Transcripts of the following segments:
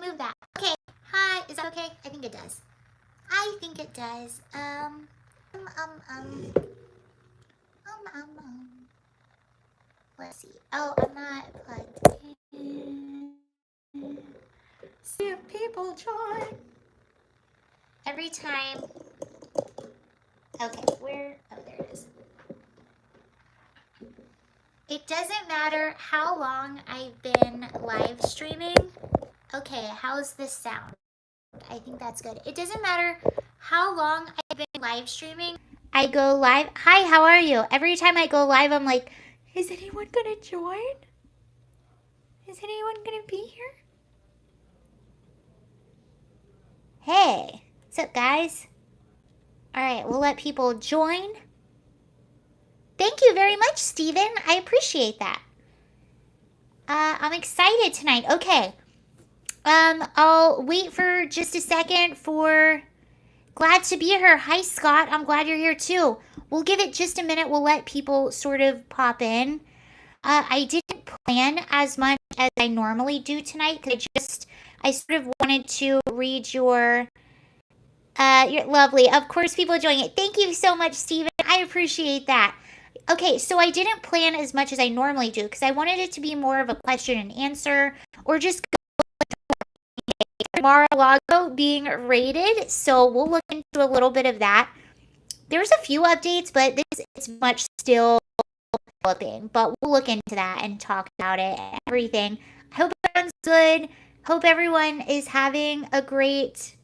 move that. Okay. Hi. Is that okay? I think it does. I think it does. Let's see. Oh, I'm not plugged in. See if people join. Every time. Okay, where? Oh, there it is. It doesn't matter how long I've been live streaming. Okay, how's this sound? I think that's good. It doesn't matter how long I've been live streaming. I go live. Hi, how are you? Every time I go live, I'm like, is anyone gonna join? Is anyone gonna be here? Hey, what's up, guys? All right, we'll let people join. Thank you very much, Steven. I appreciate that. I'm excited tonight. Okay. I'll wait for just a second for... Glad to be here. Hi, Scott. I'm glad you're here, too. We'll give it just a minute. We'll let people sort of pop in. I didn't plan as much as I normally do tonight because I sort of wanted to read your... You're lovely. Of course, people enjoying it. Thank you so much, Steven. I appreciate that. Okay, so I didn't plan as much as I normally do because I wanted it to be more of a question and answer or just Mar-a-Lago being rated. So we'll look into a little bit of that. There's a few updates, but this is much still developing. But we'll look into that and talk about it and everything. I hope everyone's good. Hope everyone is having a great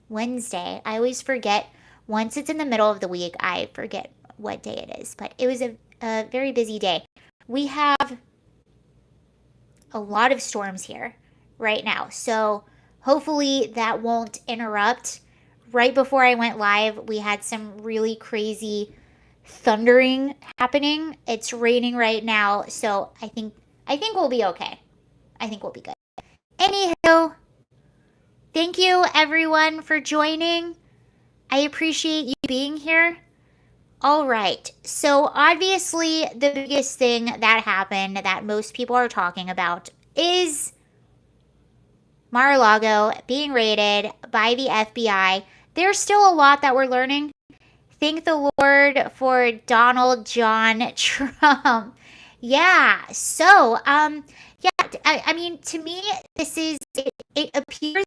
Wednesday. I always forget. Once it's in the middle of the week, I forget what day it is. But it was a very busy day. We have a lot of storms here right now. So hopefully that won't interrupt. Right before I went live, we had some really crazy thundering happening. It's raining right now, so I think we'll be okay. I think we'll be good. Anywho, thank you everyone for joining. I appreciate you being here. All right. So obviously the biggest thing that happened that most people are talking about is Mar-a-Lago being raided by the FBI. There's still a lot that we're learning. Thank the Lord for Donald John Trump. Yeah. So, I mean, to me, this is, it appears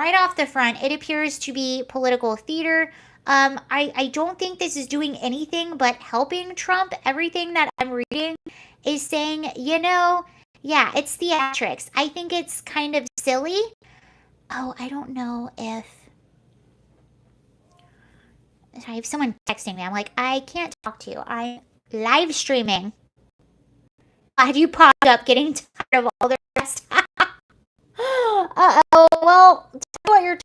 right off the front, it appears to be political theater. I don't think this is doing anything but helping Trump. Everything that I'm reading is saying, yeah, it's theatrics. I think it's kind of silly. Oh, I don't know if... I have someone texting me. I'm like, I can't talk to you. I'm live streaming. Glad you popped up getting tired of all the rest. Uh-oh. Well, tell me what you're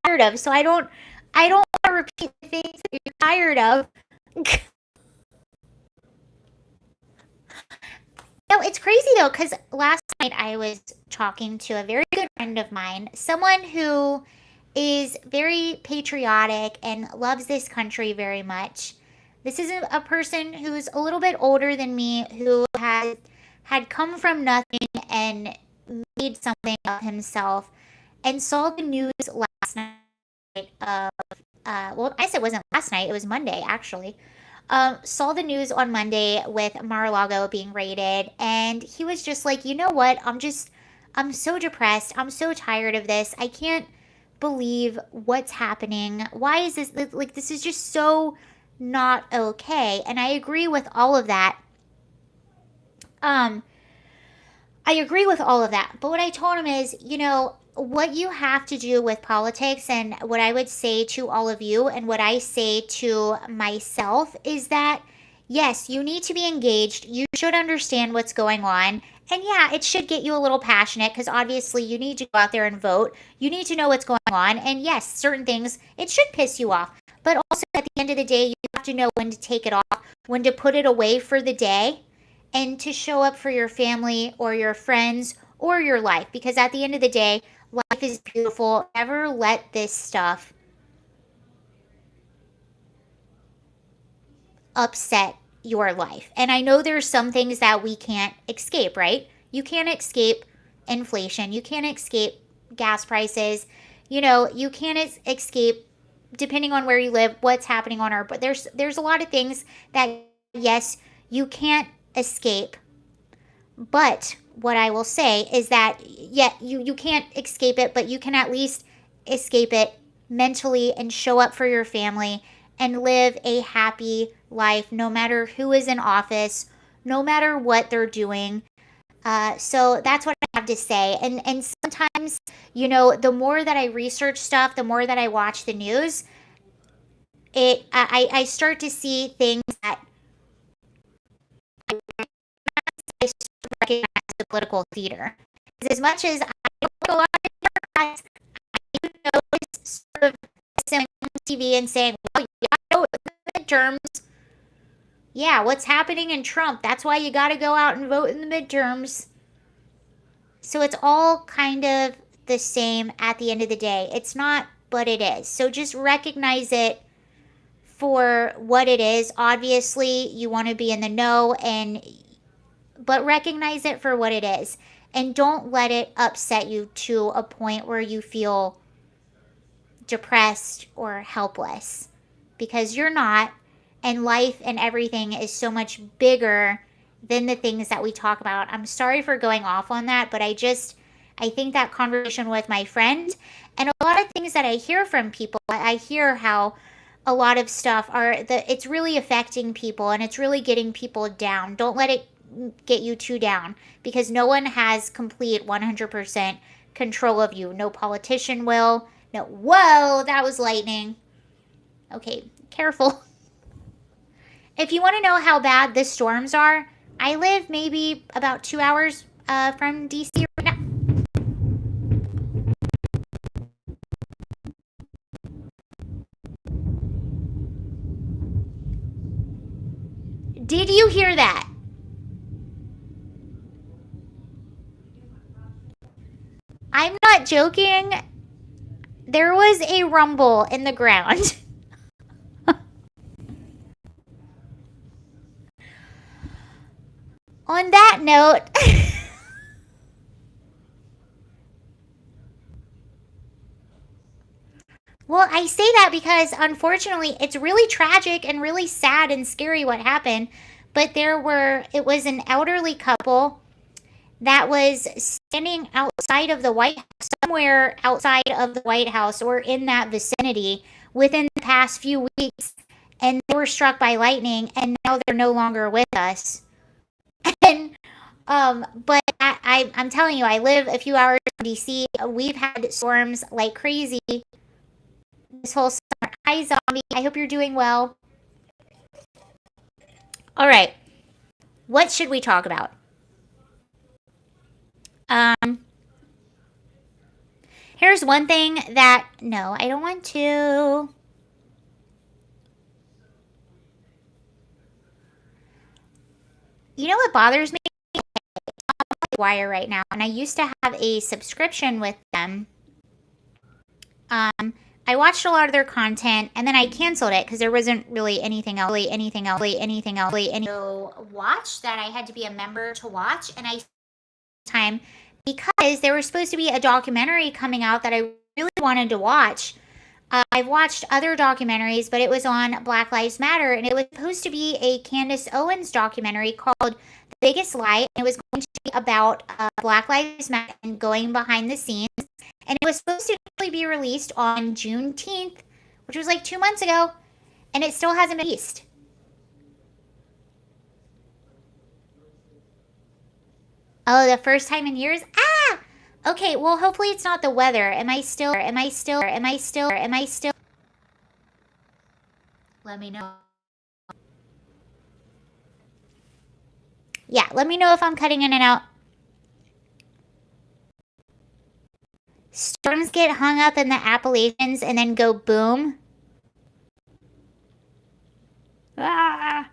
tired of, so I don't want to repeat the things that you're tired of. No, it's crazy though, because last night I was talking to a very good friend of mine, someone who is very patriotic and loves this country very much. This is a person who's a little bit older than me, who had come from nothing and made something of himself, and saw the news last night of, well, I guess it wasn't last night, it was Monday actually. Saw the news on Monday with Mar-a-Lago being raided, and he was just like, you know what, I'm so depressed, I'm so tired of this, I can't believe what's happening, why is this, like, this is just so not okay. And I agree with all of that. I agree with all of that. But what I told him is, what you have to do with politics, and what I would say to all of you and what I say to myself is that, yes, you need to be engaged. You should understand what's going on. And yeah, it should get you a little passionate because obviously you need to go out there and vote. You need to know what's going on. And yes, certain things, it should piss you off. But also at the end of the day, you have to know when to take it off, when to put it away for the day, and to show up for your family or your friends or your life. Because at the end of the day, life is beautiful. Never let this stuff upset your life. And I know there's some things that we can't escape, right? You can't escape inflation. You can't escape gas prices. You know, you can't escape, depending on where you live, what's happening on Earth. But there's a lot of things that, yes, you can't escape. But what I will say is that, yeah, you can't escape it, but you can at least escape it mentally and show up for your family and live a happy life, no matter who is in office, no matter what they're doing. So that's what I have to say. And sometimes, you know, the more that I research stuff, the more that I watch the news, I start to see things that I start to recognize as political theater. As much as I don't go out there, I do notice sort of on TV and saying, well, you gotta go with the midterms. Yeah, what's happening in Trump? That's why you gotta go out and vote in the midterms. So it's all kind of the same at the end of the day. It's not, but it is. So just recognize it for what it is. Obviously, you want to be in the know, but recognize it for what it is. And don't let it upset you to a point where you feel depressed or helpless, because you're not. And life and everything is so much bigger than the things that we talk about. I'm sorry for going off on that, but I think that conversation with my friend and a lot of things that I hear from people, I hear how a lot of stuff it's really affecting people and it's really getting people down. Don't let it get you too down, because no one has complete 100% control of you. No politician will. No, whoa, that was lightning. Okay, careful. If you want to know how bad the storms are, I live maybe about 2 hours from DC right now. Did you hear that? I'm not joking. There was a rumble in the ground. On that note, well, I say that because unfortunately it's really tragic and really sad and scary what happened. But it was an elderly couple that was standing outside of the White House, somewhere outside of the White House or in that vicinity within the past few weeks, and they were struck by lightning, and now they're no longer with us. And but I'm telling you, I live a few hours from DC. We've had storms like crazy this whole summer. Hi, Zombie. I hope you're doing well. All right. What should we talk about? Um, Here's one thing that, no, I don't want to. You know what bothers me? Wire right now, and I used to have a subscription with them. I watched a lot of their content, and then I canceled it because there wasn't really anything else, to watch that I had to be a member to watch, and I time because there was supposed to be a documentary coming out that I really wanted to watch. I've watched other documentaries, but it was on Black Lives Matter, and it was supposed to be a Candace Owens documentary called The Biggest Lie, and it was going to be about Black Lives Matter and going behind the scenes, and it was supposed to actually be released on Juneteenth, which was like 2 months ago, and it still hasn't been released. Oh, the first time in years? Ah! Okay, well, hopefully it's not the weather. Am I still? Let me know. Yeah, let me know if I'm cutting in and out. Storms get hung up in the Appalachians and then go boom. Ah!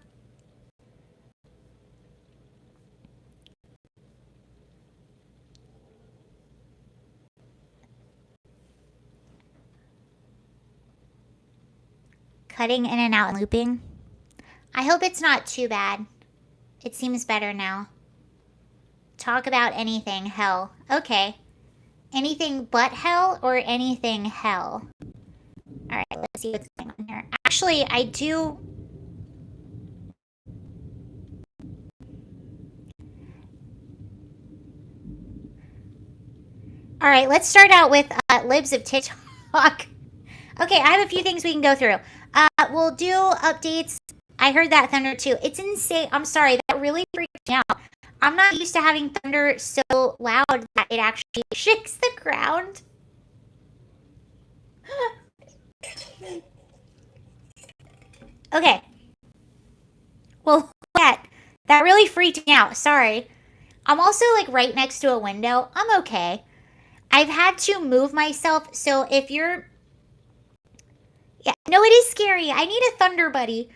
Cutting in and out and looping. I hope it's not too bad. It seems better now. Talk about anything hell. Okay. Anything but hell or anything hell? All right, let's see what's going on here. Actually, I do. All right, let's start out with libs of TikTok. Okay, I have a few things we can go through. We'll do updates. I heard that thunder too. It's insane. I'm sorry, that really freaked me out. I'm not used to having thunder so loud that it actually shakes the ground. Okay. Well, that really freaked me out. Sorry. I'm also like right next to a window. I'm okay. I've had to move myself. So if you're. Yeah, no, it is scary. I need a thunder buddy.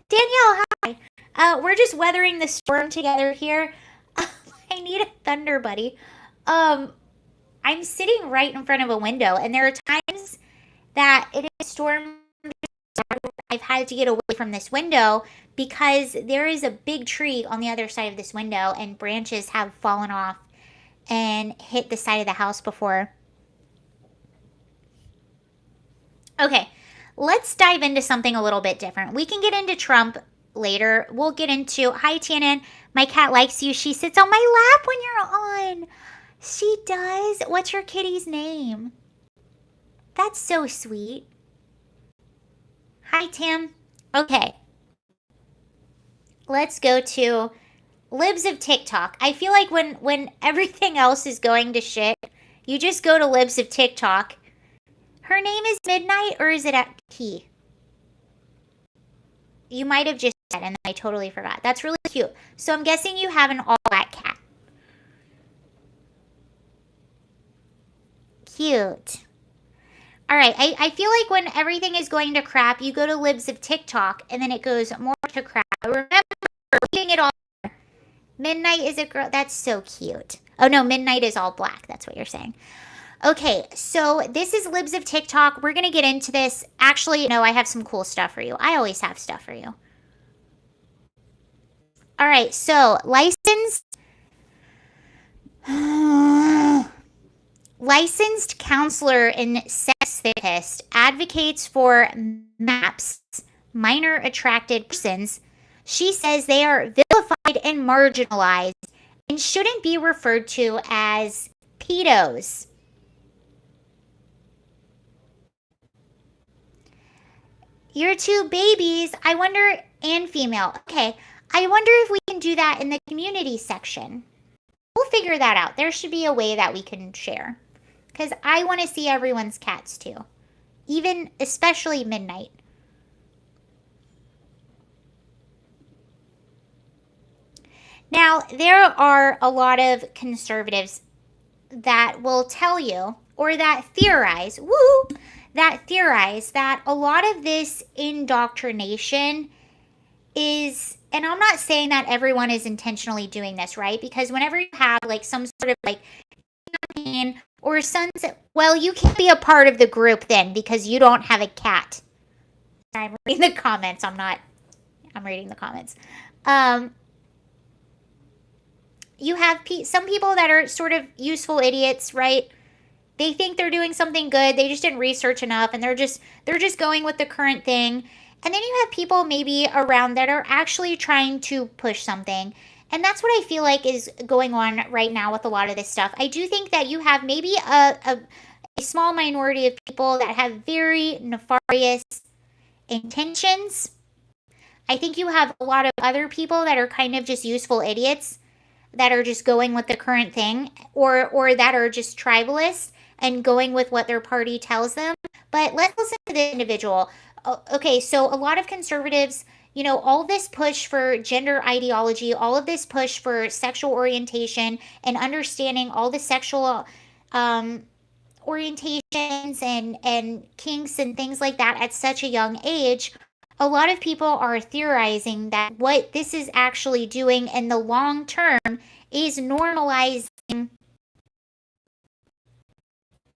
Danielle, hi. We're just weathering the storm together here. I need a thunder buddy. I'm sitting right in front of a window, and there are times that it is storm. I've had to get away from this window because there is a big tree on the other side of this window, and branches have fallen off and hit the side of the house before. Okay, let's dive into something a little bit different. We can get into Trump later. We'll get into, hi Tannen, my cat likes you. She sits on my lap when you're on. She does. What's your kitty's name? That's so sweet. Hi Tim. Okay. Let's go to libs of TikTok. I feel like when everything else is going to shit, you just go to libs of TikTok. Her name is Midnight, or is it at Key? You might have just said, and I totally forgot. That's really cute. So I'm guessing you have an all-black cat. Cute. All right, I feel like when everything is going to crap, you go to libs of TikTok, and then it goes more to crap. Remember, reading it all. Midnight is a girl. That's so cute. Oh, no, Midnight is all black. That's what you're saying. Okay, so this is libs of TikTok. We're going to get into this. Actually, no, I have some cool stuff for you. I always have stuff for you. All right, so licensed counselor and sex therapist advocates for MAPS, minor attracted persons. She says they are vilified and marginalized and shouldn't be referred to as pedos. Your two babies, I wonder, and female. Okay, I wonder if we can do that in the community section. We'll figure that out. There should be a way that we can share. Because I want to see everyone's cats too. Even, especially Midnight. Now, there are a lot of conservatives that will tell you, or that theorize, that a lot of this indoctrination is, and I'm not saying that everyone is intentionally doing this, right? Because whenever you have like some sort of like campaign or sunset, well, you can't be a part of the group then because you don't have a cat. I'm reading the comments. I'm reading the comments. You have some people that are sort of useful idiots, right? They think they're doing something good. They just didn't research enough, and they're just going with the current thing. And then you have people maybe around that are actually trying to push something. And that's what I feel like is going on right now with a lot of this stuff. I do think that you have maybe a small minority of people that have very nefarious intentions. I think you have a lot of other people that are kind of just useful idiots that are just going with the current thing, or that are just tribalists and going with what their party tells them. But let's listen to the individual. Okay, so a lot of conservatives, you know, all this push for gender ideology, all of this push for sexual orientation and understanding all the sexual orientations and kinks and things like that at such a young age, a lot of people are theorizing that what this is actually doing in the long term is normalizing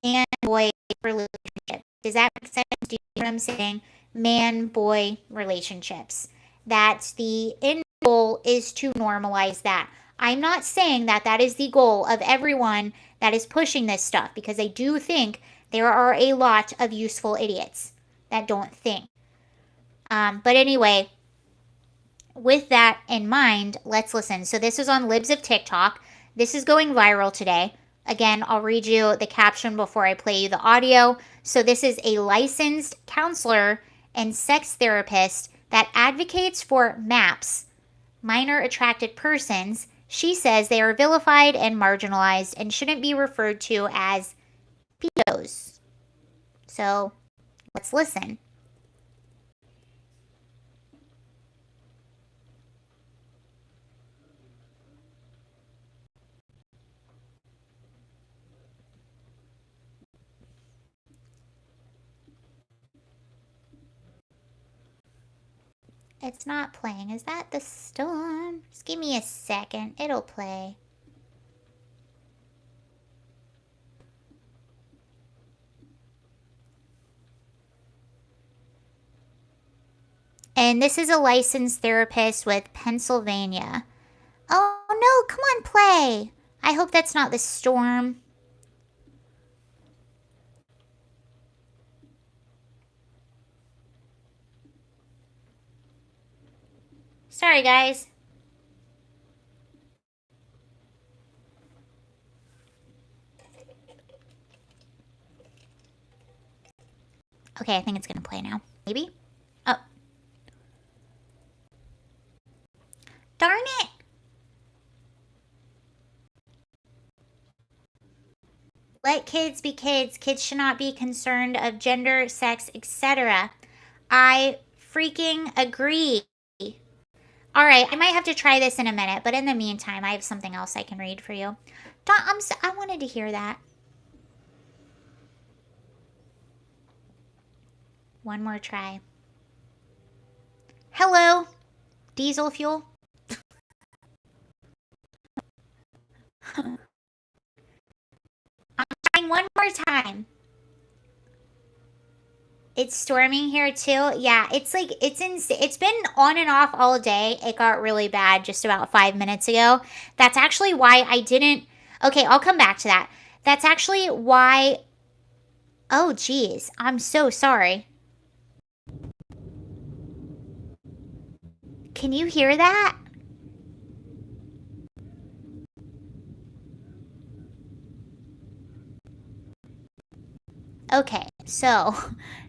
man-boy relationships. Does that make sense? Do you know what I'm saying? Man-boy relationships. That the end goal is to normalize that. I'm not saying that that is the goal of everyone that is pushing this stuff, because I do think there are a lot of useful idiots that don't think. But anyway, with that in mind, let's listen. So this is on Libs of TikTok. This is going viral today. Again, I'll read you the caption before I play you the audio. So this is a licensed counselor and sex therapist that advocates for MAPS, minor attracted persons. She says they are vilified and marginalized and shouldn't be referred to as pedos. So let's listen. It's not playing. Is that the storm? Just give me a second. It'll play. And this is a licensed therapist with Pennsylvania. Oh no, come on, play. I hope that's not the storm. Sorry, guys. Okay, I think it's gonna play now. Maybe? Oh. Darn it! Let kids be kids. Kids should not be concerned of gender, sex, etc. I freaking agree. Alright, I might have to try this in a minute, but in the meantime, I have something else I can read for you. I wanted to hear that. One more try. Hello, diesel fuel. I'm trying one more time. It's storming here too. Yeah, it's like, it's been on and off all day. It got really bad just about 5 minutes ago. That's actually why I didn't. Okay, I'll come back to that. That's actually why. Oh, geez. I'm so sorry. Can you hear that? Okay, so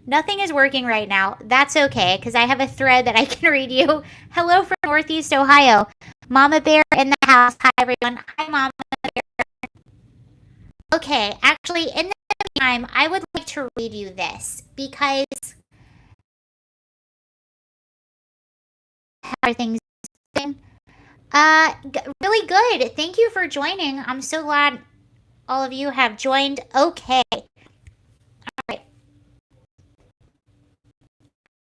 nothing is working right now. That's okay, because I have a thread that I can read you. Hello from Northeast Ohio. Mama Bear in the house. Hi, everyone. Hi, Mama Bear. Okay, actually, in the meantime, I would like to read you this, because how are things going? Really good. Thank you for joining. I'm so glad all of you have joined. Okay.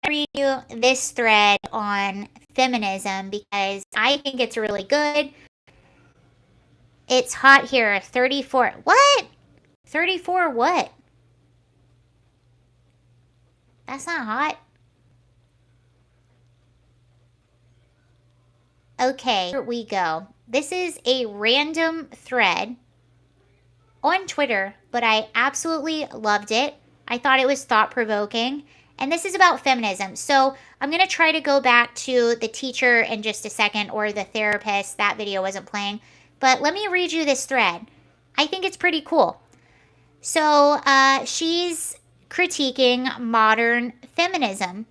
Read you this thread on feminism because I think it's really good. It's hot here. 34. What? 34 what? That's not hot. Okay, here we go. This is a random thread on Twitter, but I absolutely loved it. I thought it was thought-provoking. And this is about feminism. So I'm going to try to go back to the teacher in just a second, or the therapist. That video wasn't playing. But let me read you this thread. I think it's pretty cool. So she's critiquing modern feminism.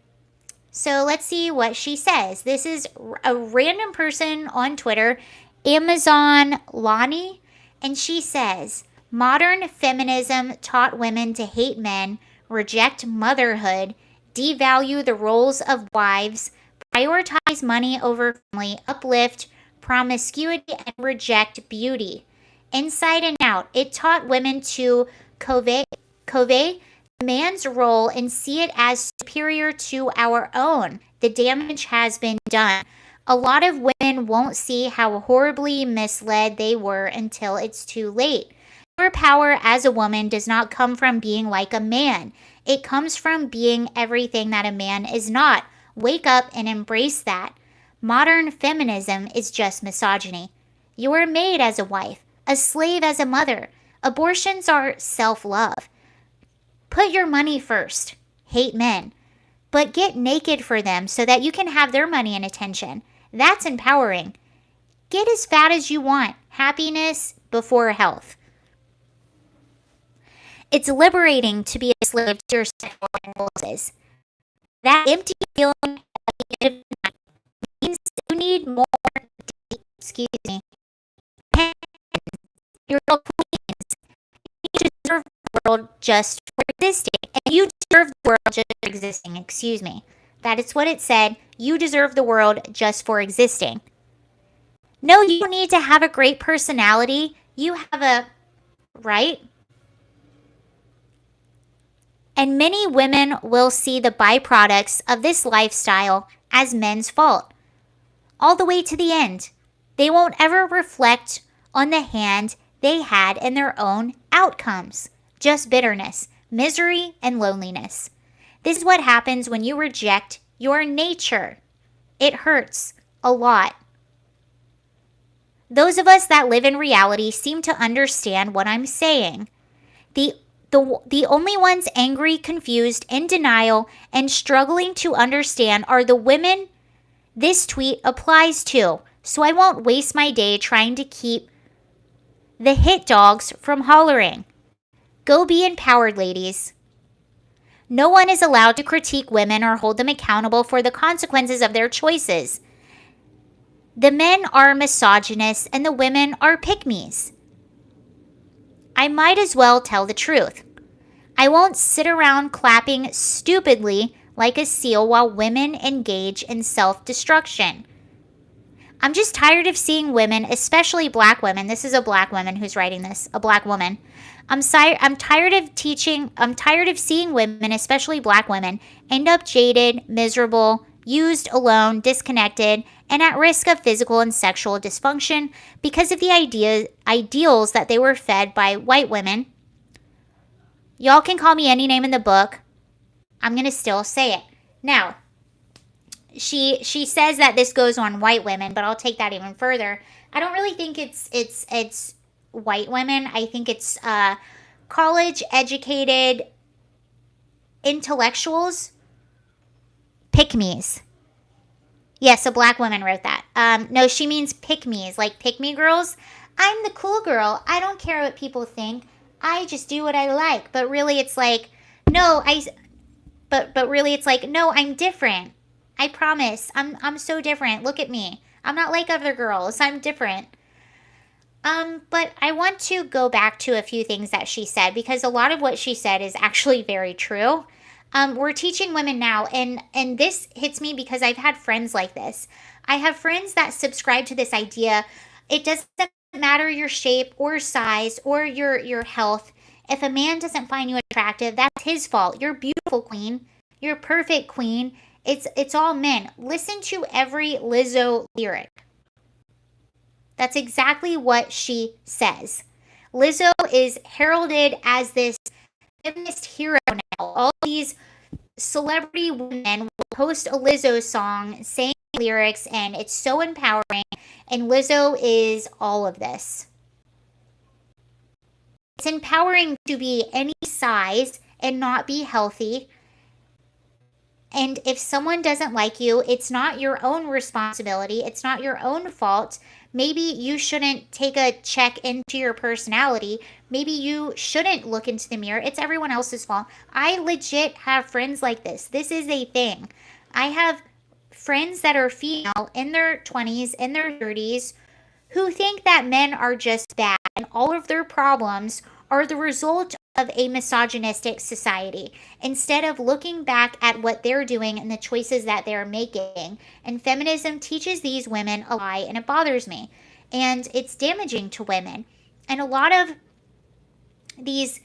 So let's see what she says. This is a random person on Twitter, Amazon Lonnie. And she says, modern feminism taught women to hate men, reject motherhood, devalue the roles of wives, prioritize money over family, uplift promiscuity, and reject beauty. Inside and out, it taught women to covet man's role and see it as superior to our own. The damage has been done. A lot of women won't see how horribly misled they were until it's too late. Your power as a woman does not come from being like a man. It comes from being everything that a man is not. Wake up and embrace that. Modern feminism is just misogyny. You were made as a wife, a slave as a mother. Abortions are self-love. Put your money first. Hate men. But get naked for them so that you can have their money and attention. That's empowering. Get as fat as you want. Happiness before health. It's liberating to be a slave to your sexual impulses. That empty feeling at the end of the night means you need more, your queens. You deserve the world just for existing. And you deserve the world just for existing, That is what it said. You deserve the world just for existing. No, you don't need to have a great personality. You have a, right? And many women will see the byproducts of this lifestyle as men's fault. All the way to the end. They won't ever reflect on the hand they had in their own outcomes. Just bitterness, misery, and loneliness. This is what happens when you reject your nature. It hurts a lot. Those of us that live in reality seem to understand what I'm saying. The only ones angry, confused, in denial, and struggling to understand are the women this tweet applies to. So I won't waste my day trying to keep the hit dogs from hollering. Go be empowered, ladies. No one is allowed to critique women or hold them accountable for the consequences of their choices. The men are misogynists and the women are pick-me's. I might as well tell the truth. I won't sit around clapping stupidly like a seal while women engage in self-destruction. I'm just tired of seeing women, especially black women. This is a black woman who's writing this, a black woman. I'm tired of seeing women, especially black women, end up jaded, miserable, used, alone, disconnected, and at risk of physical and sexual dysfunction because of the ideals that they were fed by white women. Y'all can call me any name in the book. I'm going to still say it. Now, she says that this goes on white women, but I'll take that even further. I don't really think it's white women. I think it's college-educated intellectuals, pick-me's. Yes, a black woman wrote that. No, she means pick-me's, like pick-me girls. I'm the cool girl. I don't care what people think. I just do what I like. But really, it's like, no, really, it's like, no, I'm different. I promise. I'm so different. Look at me. I'm not like other girls. I'm different. But I want to go back to a few things that she said because a lot of what she said is actually very true. We're teaching women now, and this hits me because I've had friends like this. I have friends that subscribe to this idea. It doesn't matter your shape or size or your health. If a man doesn't find you attractive, that's his fault. You're beautiful, queen. You're perfect, queen. It's all men. Listen to every Lizzo lyric. That's exactly what she says. Lizzo is heralded as this feminist hero now. All these celebrity women will post a Lizzo song saying lyrics, and it's so empowering. And Lizzo is all of this. It's empowering to be any size and not be healthy. And if someone doesn't like you, it's not your own responsibility. It's not your own fault. Maybe you shouldn't take a check into your personality. Maybe you shouldn't look into the mirror. It's everyone else's fault. I legit have friends like this. This is a thing. I have friends that are female in their 20s, in their 30s, who think that men are just bad and all of their problems are the result of a misogynistic society instead of looking back at what they're doing and the choices that they're making. And feminism teaches these women a lie, and it bothers me. And it's damaging to women. And a lot of these,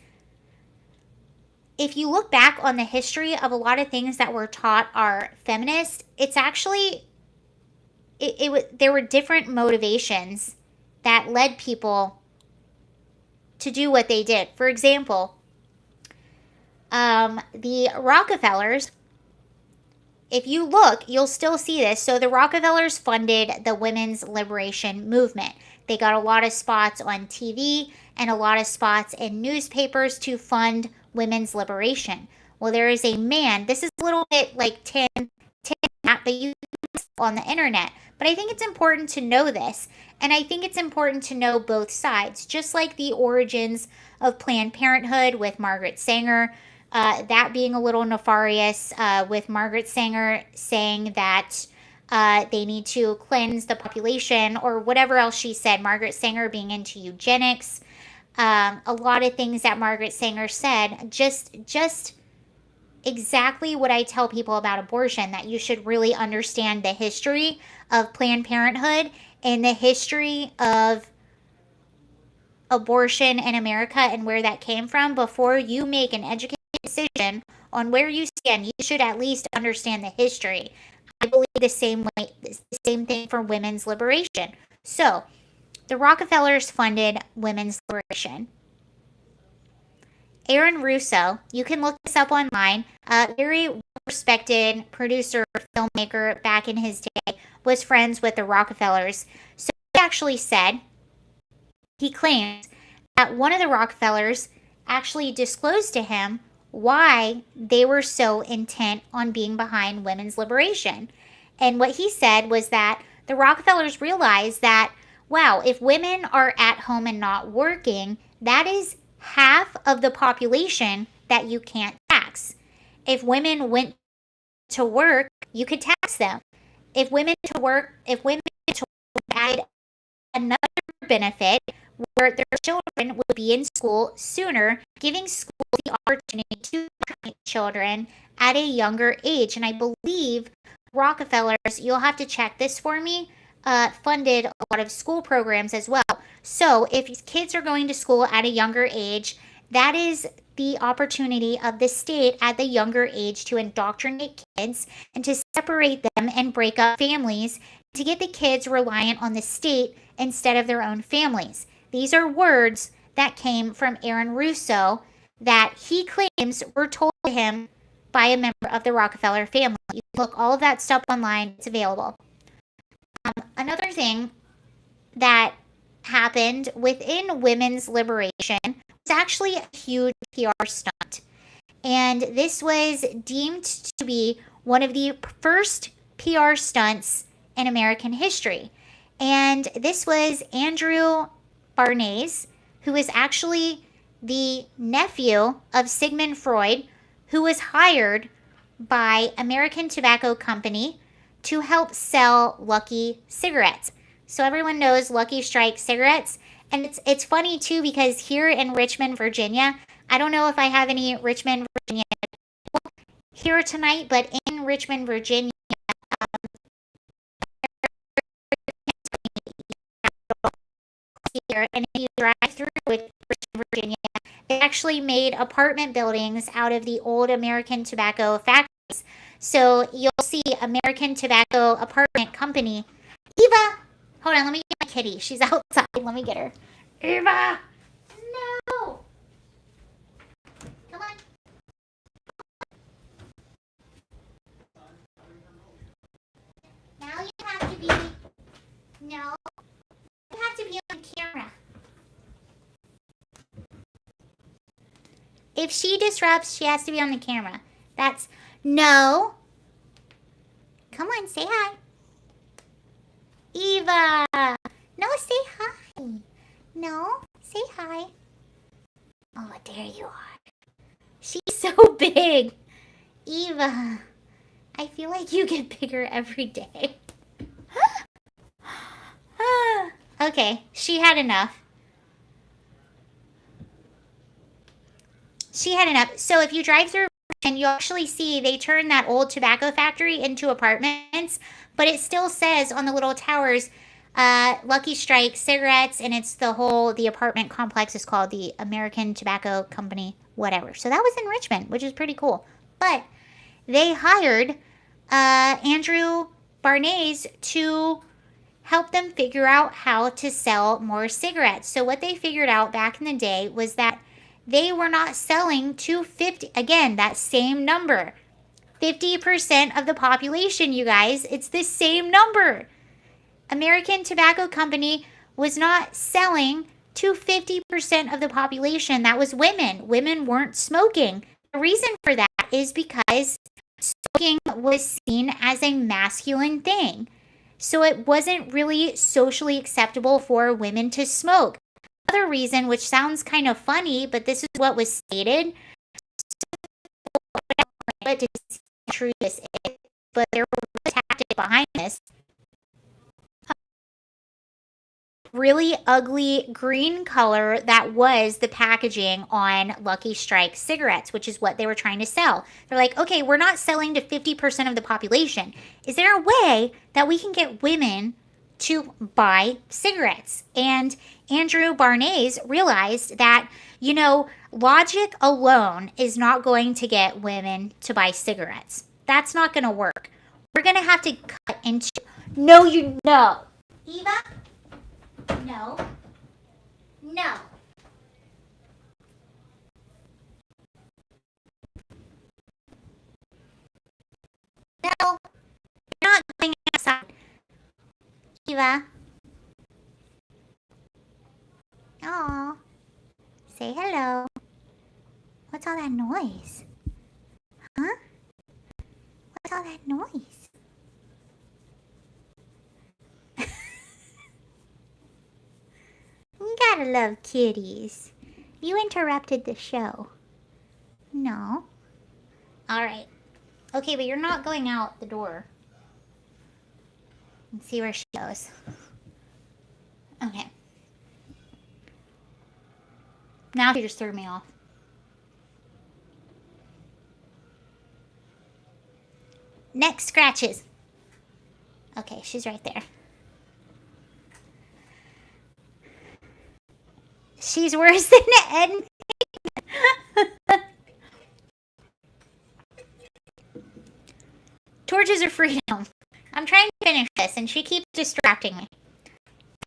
if you look back on the history of a lot of things that were taught are feminist, it's actually, there were different motivations that led people to do what they did. For example, the Rockefellers, if you look, you'll still see this. So the Rockefellers funded the women's liberation movement. They got a lot of spots on TV and a lot of spots in newspapers to fund women's liberation. Well, there is a man, this is a little bit like tin hat, but you on the internet. But I think it's important to know this. And I think it's important to know both sides, just like the origins of Planned Parenthood with Margaret Sanger. That being a little nefarious, with Margaret Sanger saying that they need to cleanse the population or whatever else she said. Margaret Sanger being into eugenics. A lot of things that Margaret Sanger said, just exactly what I tell people about abortion, that you should really understand the history of Planned Parenthood and the history of abortion in America and where that came from before you make an educated decision on where you stand. You should at least understand the history. I believe the same way, the same thing for women's liberation. So, the Rockefellers funded women's liberation. Aaron Russo, you can look this up online, a very respected producer, filmmaker back in his day, was friends with the Rockefellers. So he actually said, he claims that one of the Rockefellers actually disclosed to him why they were so intent on being behind women's liberation. And what he said was that the Rockefellers realized that, wow, if women are at home and not working, that is half of the population that you can't tax. If women went to work, you could tax them. If women added another benefit where their children would be in school sooner, giving school the opportunity to train children at a younger age. And I believe Rockefellers, you'll have to check this for me, funded a lot of school programs as well. So if kids are going to school at a younger age, that is the opportunity of the state at the younger age to indoctrinate kids and to separate them and break up families, to get the kids reliant on the state instead of their own families. These are words that came from Aaron Russo that he claims were told to him by a member of the Rockefeller family. You can look all of that stuff online. It's available. Another thing that happened within women's liberation was actually a huge PR stunt. And this was deemed to be one of the first PR stunts in American history. And this was Andrew Barnes, who is actually the nephew of Sigmund Freud, who was hired by American Tobacco Company to help sell Lucky cigarettes. So everyone knows Lucky Strike cigarettes. And it's funny too, because here in Richmond, Virginia, I don't know if I have any Richmond, Virginia here tonight, but in Richmond, Virginia, and if you drive through with Richmond, Virginia, they actually made apartment buildings out of the old American tobacco factories. So you'll see American Tobacco Apartment Company. Eva! Hold on, let me get my kitty. She's outside. Let me get her. Eva! No! Come on. Now you have to be... No. You have to be on camera. If she disrupts, she has to be on the camera. That's... No. Come on, say hi. Eva. No, say hi. No, say hi. Oh, there you are. She's so big. Eva. I feel like you get bigger every day. Okay, she had enough. She had enough. So if you drive through and you actually see they turned that old tobacco factory into apartments, but it still says on the little towers, Lucky Strike cigarettes, and it's the apartment complex is called the American Tobacco Company, whatever. So that was in Richmond, which is pretty cool. But they hired Andrew Barnes to help them figure out how to sell more cigarettes. So what they figured out back in the day was that they were not selling to 50, again, that same number. 50% of the population, you guys. It's the same number. American Tobacco Company was not selling to 50% of the population that was women. Women weren't smoking. The reason for that is because smoking was seen as a masculine thing. So it wasn't really socially acceptable for women to smoke. Another reason, which sounds kind of funny, but this is what was stated, but to see how true this is, but there was a tactic behind this. Really ugly green color that was the packaging on Lucky Strike cigarettes, which is what they were trying to sell. They're like, okay, we're not selling to 50% of the population. Is there a way that we can get women to buy cigarettes? And Andrew Barnes realized that, logic alone is not going to get women to buy cigarettes. That's not going to work. We're going to have to cut into. No, you know. Eva? No. No. No. You're not going outside. Eva. Aw. Say hello. What's all that noise? Huh? What's all that noise? You gotta love kitties. You interrupted the show. No. Alright. Okay, but you're not going out the door. Let's see where she goes. Okay. Now she just threw me off. Neck scratches. Okay, she's right there. She's worse than Ed. Torches are freedom. I'm trying to finish this, and she keeps distracting me.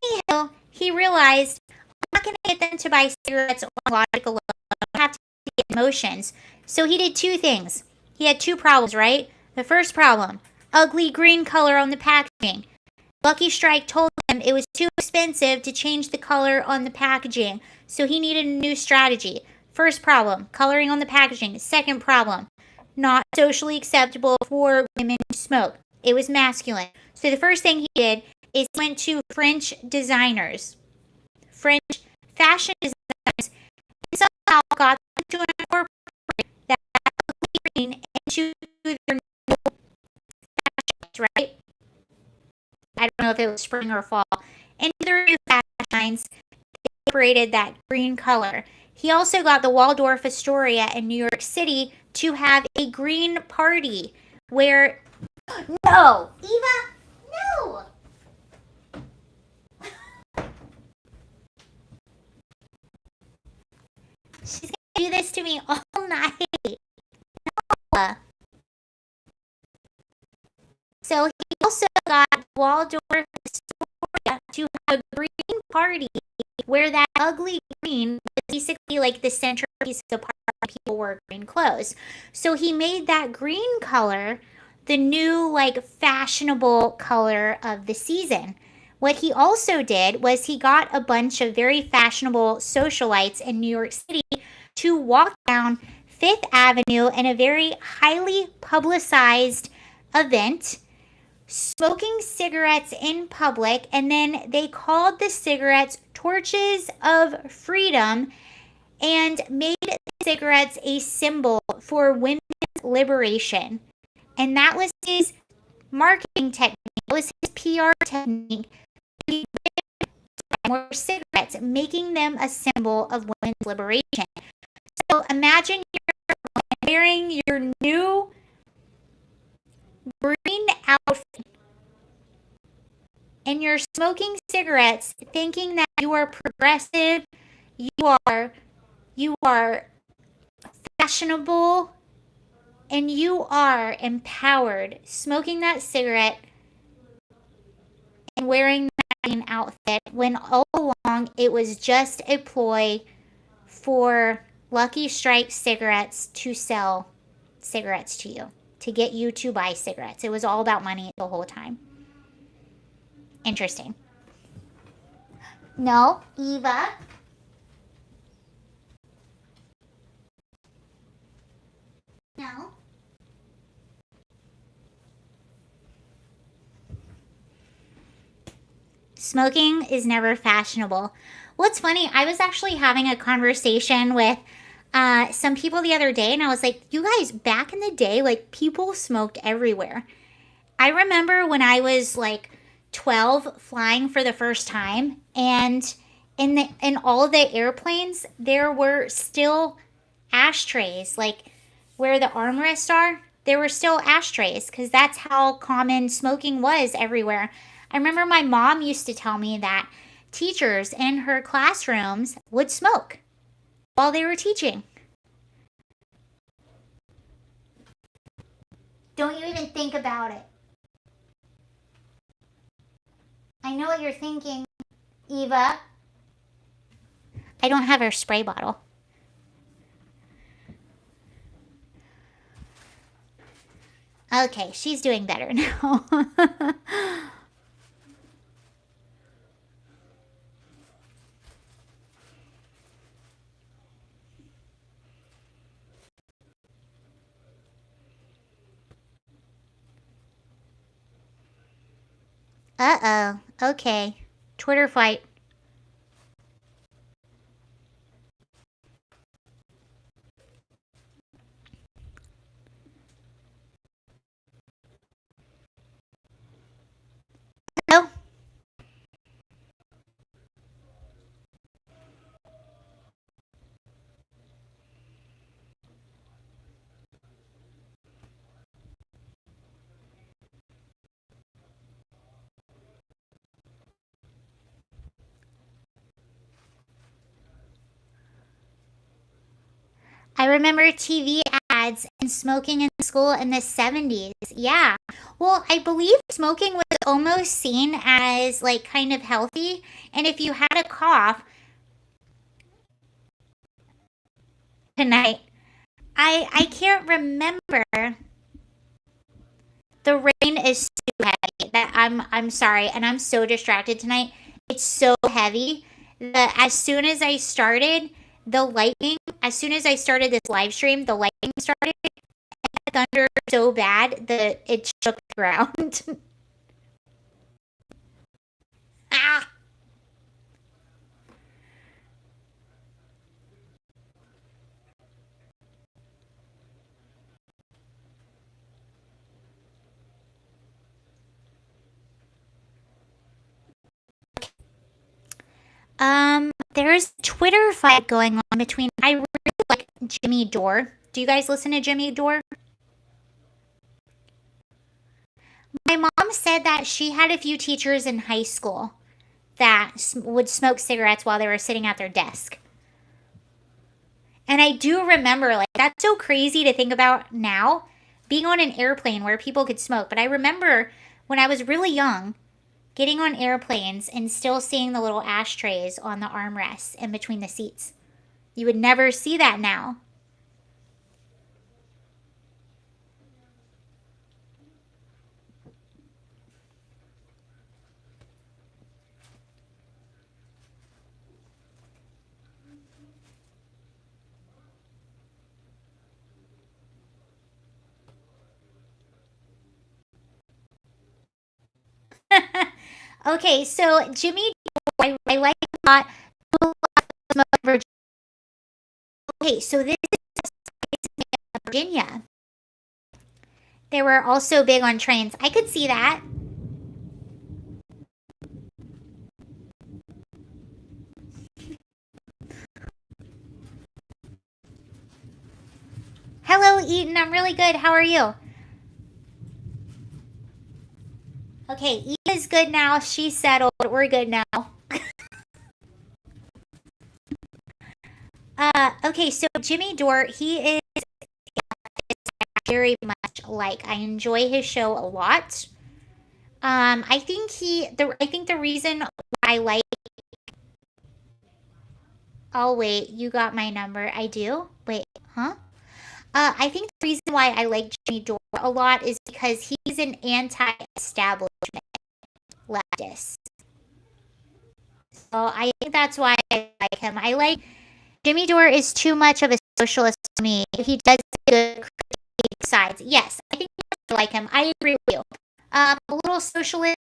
Anyhow, he realized, I'm not going to get them to buy cigarettes on logic alone. I have to get emotions. So he did two things. He had two problems, right? The first problem, ugly green color on the packaging. Lucky Strike told him it was too expensive to change the color on the packaging, so he needed a new strategy. First problem, coloring on the packaging. Second problem, not socially acceptable for women to smoke. It was masculine. So the first thing he did is he went to French designers, French fashion designers, and somehow got them to incorporate that green into their new fashions, right? I don't know if it was spring or fall. And their new fashions, they incorporated that green color. He also got the Waldorf Astoria in New York City to have a green party where... No! Eva! No! She's gonna do this to me all night. No. So he also got Waldorf Astoria to have a green party where that ugly green was basically like the centerpiece of the party. People wore green clothes. So he made that green color the new like fashionable color of the season. What he also did was he got a bunch of very fashionable socialites in New York City to walk down Fifth Avenue in a very highly publicized event, smoking cigarettes in public, and then they called the cigarettes Torches of Freedom and made the cigarettes a symbol for women's liberation. And that was his marketing technique. That was his PR technique. He more cigarettes, making them a symbol of women's liberation. So imagine you're wearing your new green outfit and you're smoking cigarettes thinking that you are progressive, you are fashionable, and you are empowered, smoking that cigarette and wearing that green outfit, when all along it was just a ploy for Lucky Strike cigarettes to sell cigarettes to you, to get you to buy cigarettes. It was all about money the whole time. Interesting. No, Eva. No. Smoking is never fashionable. What's funny, I was actually having a conversation with some people the other day, and I was like, you guys, back in the day, like, people smoked everywhere. I remember when I was like 12 flying for the first time, and in all of the airplanes there were still ashtrays, like where the armrests are, there were still ashtrays because that's how common smoking was everywhere. I remember my mom used to tell me that teachers in her classrooms would smoke while they were teaching. Don't you even think about it. I know what you're thinking, Eva. I don't have her spray bottle. Okay, she's doing better now. Uh-oh. Okay. Twitter fight. Oh. I remember TV ads and smoking in school in the 70s. Yeah. Well, I believe smoking was almost seen as like kind of healthy. And if you had a cough tonight, I can't remember. The rain is so heavy that I'm sorry, and I'm so distracted tonight. It's so heavy that as soon as I started the lightning, as soon as I started this live stream, the lightning started. Thunder so bad that it shook the ground. Ah. There's a Twitter fight going on between. I really like Jimmy Dore. Do you guys listen to Jimmy Dore? My mom said that she had a few teachers in high school that would smoke cigarettes while they were sitting at their desk. And I do remember, like, that's so crazy to think about now, being on an airplane where people could smoke. But I remember when I was really young, getting on airplanes and still seeing the little ashtrays on the armrests in between the seats. You would never see that now. Okay, so Jimmy, I like a lot. Okay, so this is Virginia. They were also big on trains. I could see that. Hello, Eaton. I'm really good. How are you? Okay, Eva's good now. She's settled. We're good now. Okay, so Jimmy Dore, he is very much like I enjoy his show a lot. I think the reason I like. Oh wait, you got my number. I do. Wait, huh? I think the reason why I like Jimmy Dore a lot is because he's an anti-establishment leftist. So I think that's why I like him. I like Jimmy Dore is too much of a socialist to me. He does good critique sides. Yes, I think I like him. I agree with you. A little socialist,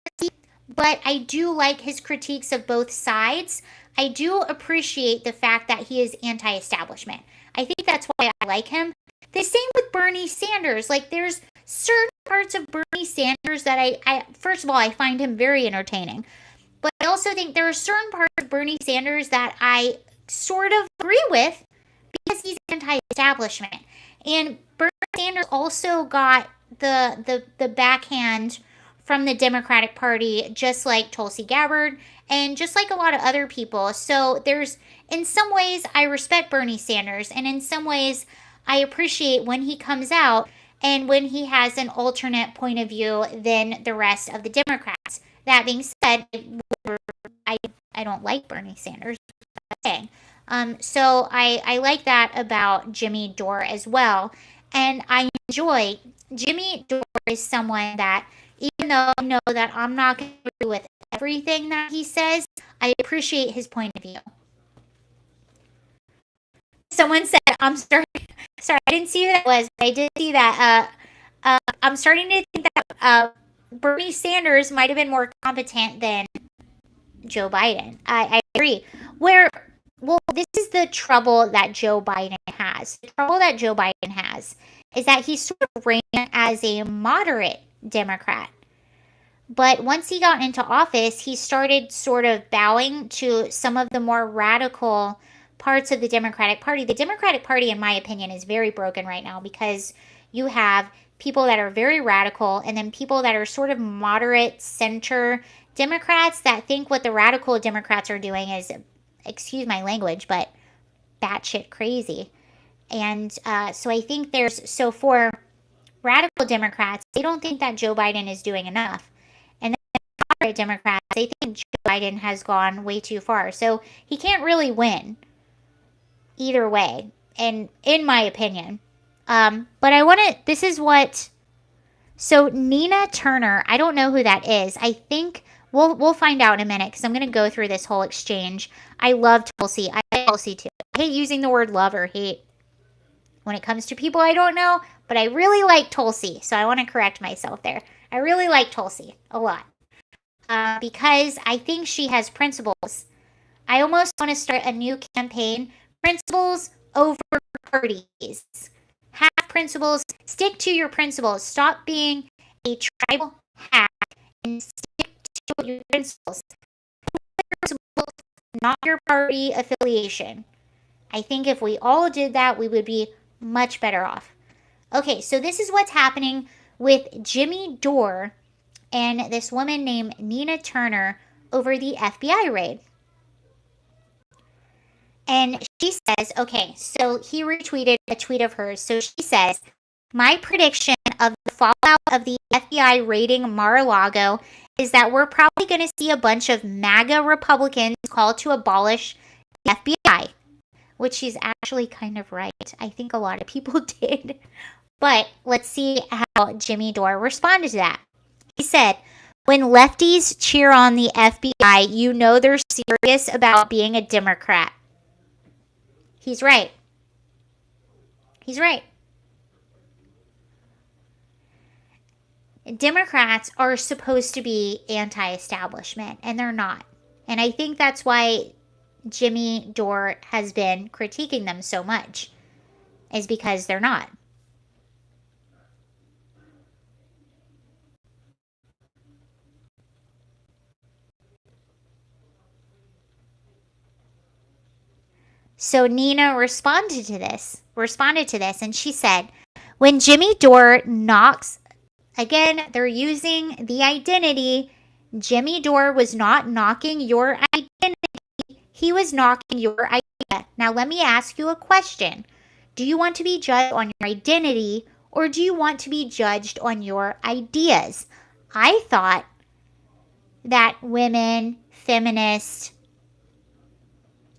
but I do like his critiques of both sides. I do appreciate the fact that he is anti-establishment. I think that's why I like him. The same with Bernie Sanders. Like there's certain parts of Bernie Sanders that I first of all I find him very entertaining. But I also think there are certain parts of Bernie Sanders that I sort of agree with because he's anti-establishment. And Bernie Sanders also got the backhand from the Democratic Party, just like Tulsi Gabbard and just like a lot of other people. So there's, in some ways, I respect Bernie Sanders, and in some ways, I appreciate when he comes out and when he has an alternate point of view than the rest of the Democrats. That being said, I, I don't like Bernie Sanders. So I like that about Jimmy Dore as well. And I enjoy Jimmy Dore is someone that, even though I know that I'm not going to agree with everything that he says, I appreciate his point of view. Someone said, I'm starting, sorry, I didn't see who that was, but I did see that. I'm starting to think that Bernie Sanders might have been more competent than Joe Biden. I agree. Well, this is the trouble that Joe Biden has. The trouble that Joe Biden has is that he sort of ran as a moderate Democrat. But once he got into office, he started sort of bowing to some of the more radical parts of the Democratic Party. The Democratic Party, in my opinion, is very broken right now because you have people that are very radical and then people that are sort of moderate center Democrats that think what the radical Democrats are doing is, excuse my language, but batshit crazy. And so I think so for radical Democrats, they don't think that Joe Biden is doing enough. And then moderate Democrats, they think Joe Biden has gone way too far. So he can't really win either way, and in my opinion. But I want to, this is what, so Nina Turner, I don't know who that is. I think we'll find out in a minute because I'm going to go through this whole exchange. I love Tulsi. I like Tulsi too. I hate using the word love or hate when it comes to people I don't know, but I really like Tulsi. So I want to correct myself there. I really like Tulsi a lot because I think she has principles. I almost want to start a new campaign, principles over parties. Have principles, stick to your principles. Stop being a tribal hack and stick to your principles. Principles, not your party affiliation. I think if we all did that, we would be much better off. Okay, so this is what's happening with Jimmy Dore and this woman named Nina Turner over the FBI raid. And she says, okay, so he retweeted a tweet of hers. So she says, my prediction of the fallout of the FBI raiding Mar-a-Lago is that we're probably going to see a bunch of MAGA Republicans call to abolish the FBI, which she's actually kind of right. I think a lot of people did. But let's see how Jimmy Dore responded to that. He said, when lefties cheer on the FBI, you know they're serious about being a Democrat. He's right. He's right. Democrats are supposed to be anti-establishment, and they're not. And I think that's why Jimmy Dore has been critiquing them so much, is because they're not. So Nina responded to this, and she said, when Jimmy Dore knocks, again, they're using the identity. Jimmy Dore was not knocking your identity. He was knocking your idea. Now, let me ask you a question. Do you want to be judged on your identity, or do you want to be judged on your ideas? I thought that women, feminists,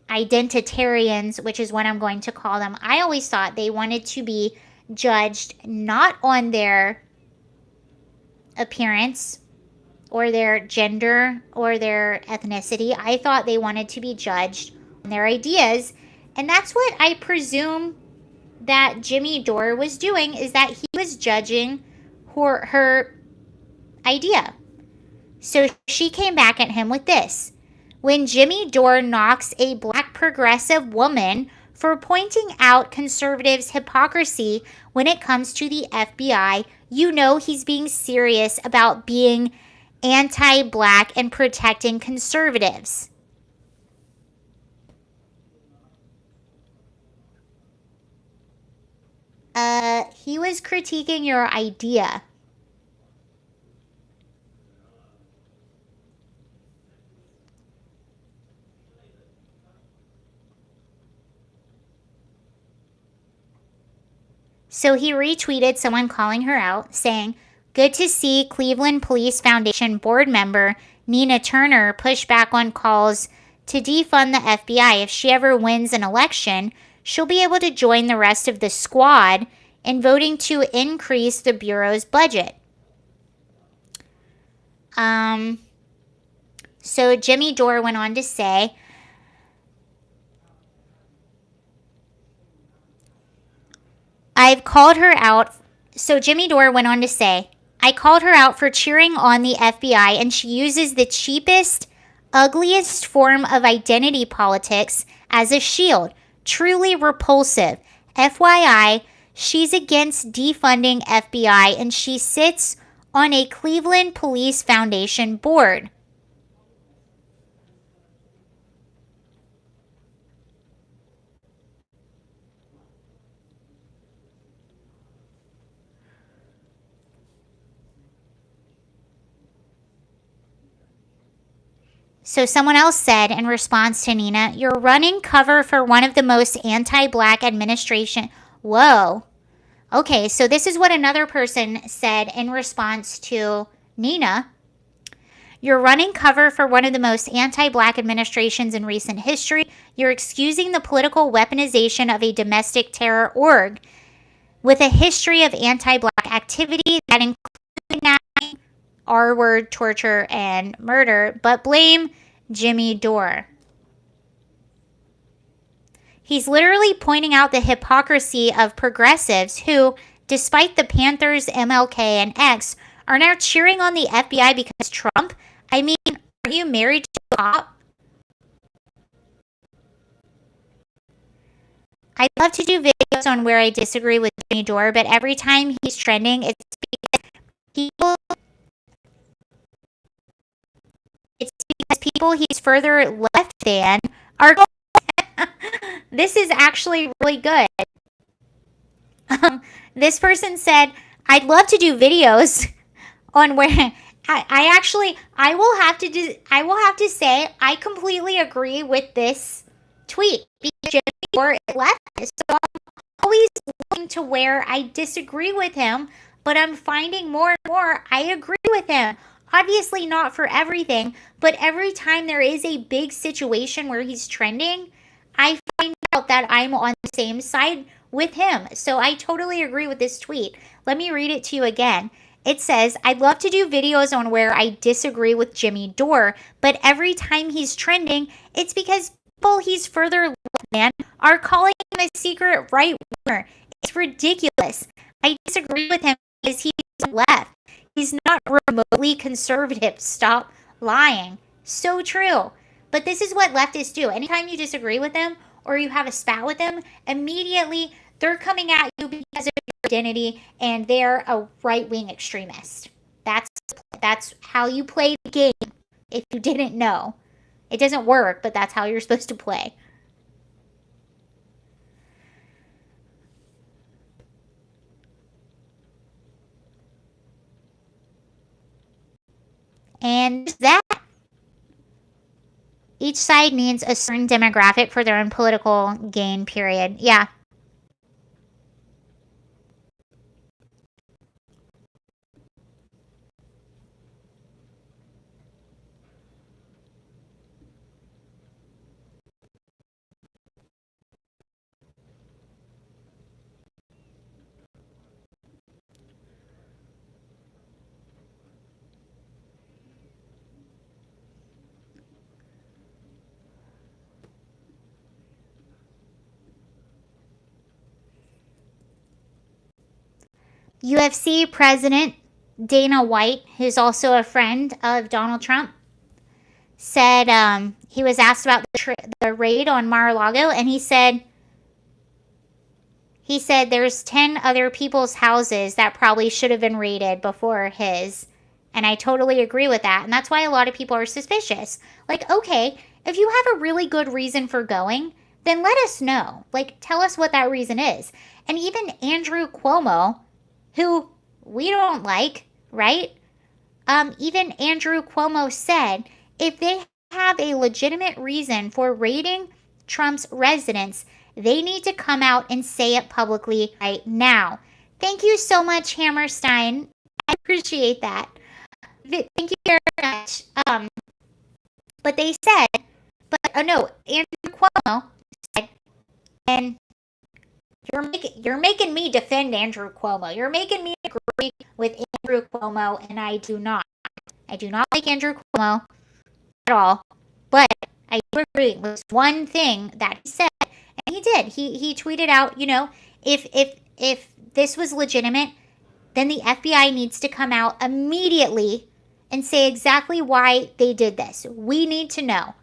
identitarians, which is what I'm going to call them, I always thought they wanted to be judged not on their appearance or their gender or their ethnicity. I thought they wanted to be judged on their ideas. And that's what I presume that Jimmy Dore was doing, is that he was judging her idea. So she came back at him with this. When Jimmy Dore knocks a black progressive woman for pointing out conservatives' hypocrisy when it comes to the FBI, you know he's being serious about being anti-black and protecting conservatives. He was critiquing your idea. So he retweeted someone calling her out, saying, "Good to see Cleveland Police Foundation board member Nina Turner push back on calls to defund the FBI. If she ever wins an election, she'll be able to join the rest of the squad in voting to increase the Bureau's budget." So Jimmy Dore went on to say, I've called her out. So Jimmy Dore went on to say, I called her out for cheering on the FBI, and she uses the cheapest, ugliest form of identity politics as a shield. Truly repulsive. FYI, she's against defunding FBI, and she sits on a Cleveland Police Foundation board. So someone else said in response to Nina, "You're running cover for one of the most anti-black administration." Whoa. Okay, so this is what another person said in response to Nina. "You're running cover for one of the most anti-black administrations in recent history. You're excusing the political weaponization of a domestic terror org with a history of anti-black activity that includes R-word, torture, and murder, but blame Jimmy Dore." He's literally pointing out the hypocrisy of progressives who, despite the Panthers, MLK, and X, are now cheering on the FBI because Trump. I mean, aren't you married to a cop? I love to do videos on where I disagree with Jimmy Dore, but every time he's trending, it's people he's further left than are going. This is actually really good. This person said, I'd love to do videos on where I will have to say I completely agree with this tweet because Jimmy Dore is leftist. So I'm always looking to where I disagree with him, but I'm finding more and more I agree with him. Obviously not for everything, but every time there is a big situation where he's trending, I find out that I'm on the same side with him. So I totally agree with this tweet. Let me read it to you again. It says, I'd love to do videos on where I disagree with Jimmy Dore, but every time he's trending, it's because people he's further left than are calling him a secret right winger. It's ridiculous. I disagree with him because he's left. He's not remotely conservative. Stop lying. So true. But this is what leftists do. Anytime you disagree with them or you have a spat with them, immediately they're coming at you because of your identity and they're a right-wing extremist. That's how you play the game, if you didn't know. It doesn't work, but that's how you're supposed to play. And that each side needs a certain demographic for their own political gain, period. Yeah. UFC president Dana White, who's also a friend of Donald Trump, said he was asked about the raid on Mar-a-Lago, and he said there's 10 other people's houses that probably should have been raided before his. And I totally agree with that. And that's why a lot of people are suspicious. Like, okay, if you have a really good reason for going, then let us know. Like, tell us what that reason is. And even Andrew Cuomo, who we don't like, right? Even Andrew Cuomo said if they have a legitimate reason for raiding Trump's residence, they need to come out and say it publicly right now. Thank you so much, Hammerstein. I appreciate that. Thank you very much. But they said, no, Andrew Cuomo said, and you're making me defend Andrew Cuomo. You're making me agree with Andrew Cuomo, and I do not. I do not like Andrew Cuomo at all. But I do agree with one thing that he said, and he did. He tweeted out, if this was legitimate, then the FBI needs to come out immediately and say exactly why they did this. We need to know.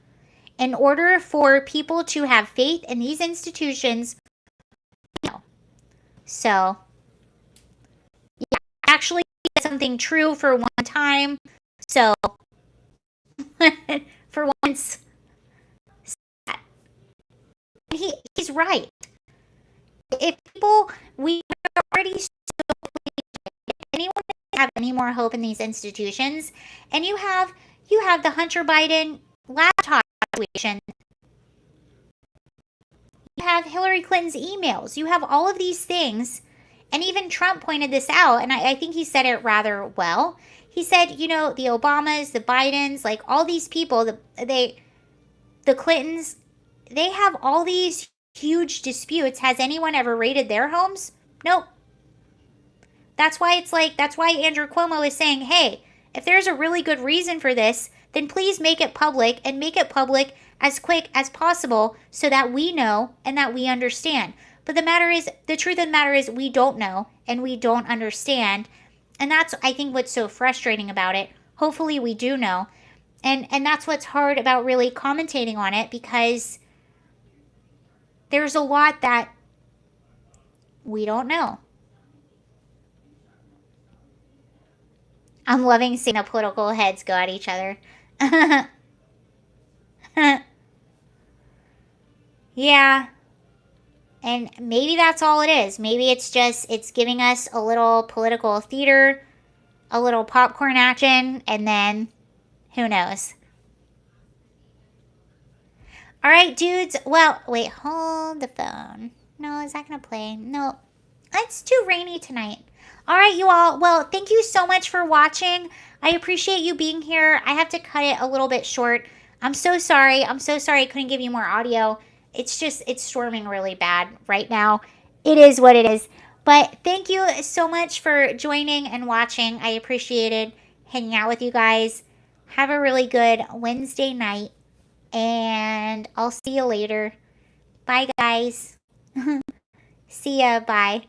In order for people to have faith in these institutions, So, yeah, actually something true for one time. So, for once, he's right. If we already anyone have any more hope in these institutions, and you have the Hunter Biden laptop situation, you have Hillary Clinton's emails, you have all of these things, and even Trump pointed this out, and I think he said it rather well. He said, the Obamas, the Bidens, like all these people, the Clintons, they have all these huge disputes. Has anyone ever raided their homes? Nope. That's why Andrew Cuomo is saying, hey, if there's a really good reason for this, then please make it public, and make it public as quick as possible so that we know and that we understand. But the truth of the matter is we don't know and we don't understand. And that's, I think, what's so frustrating about it. Hopefully we do know. And that's what's hard about really commentating on it, because there's a lot that we don't know. I'm loving seeing the political heads go at each other. Yeah. And maybe that's all it is. Maybe it's giving us a little political theater, a little popcorn action, and then who knows. All right, dudes. Well, wait, hold the phone. No, is that going to play? No. It's too rainy tonight. All right, you all. Well, thank you so much for watching. I appreciate you being here. I have to cut it a little bit short. I'm so sorry. I couldn't give you more audio. It's storming really bad right now. It is what it is. But thank you so much for joining and watching. I appreciated hanging out with you guys. Have a really good Wednesday night. And I'll see you later. Bye, guys. See ya. Bye.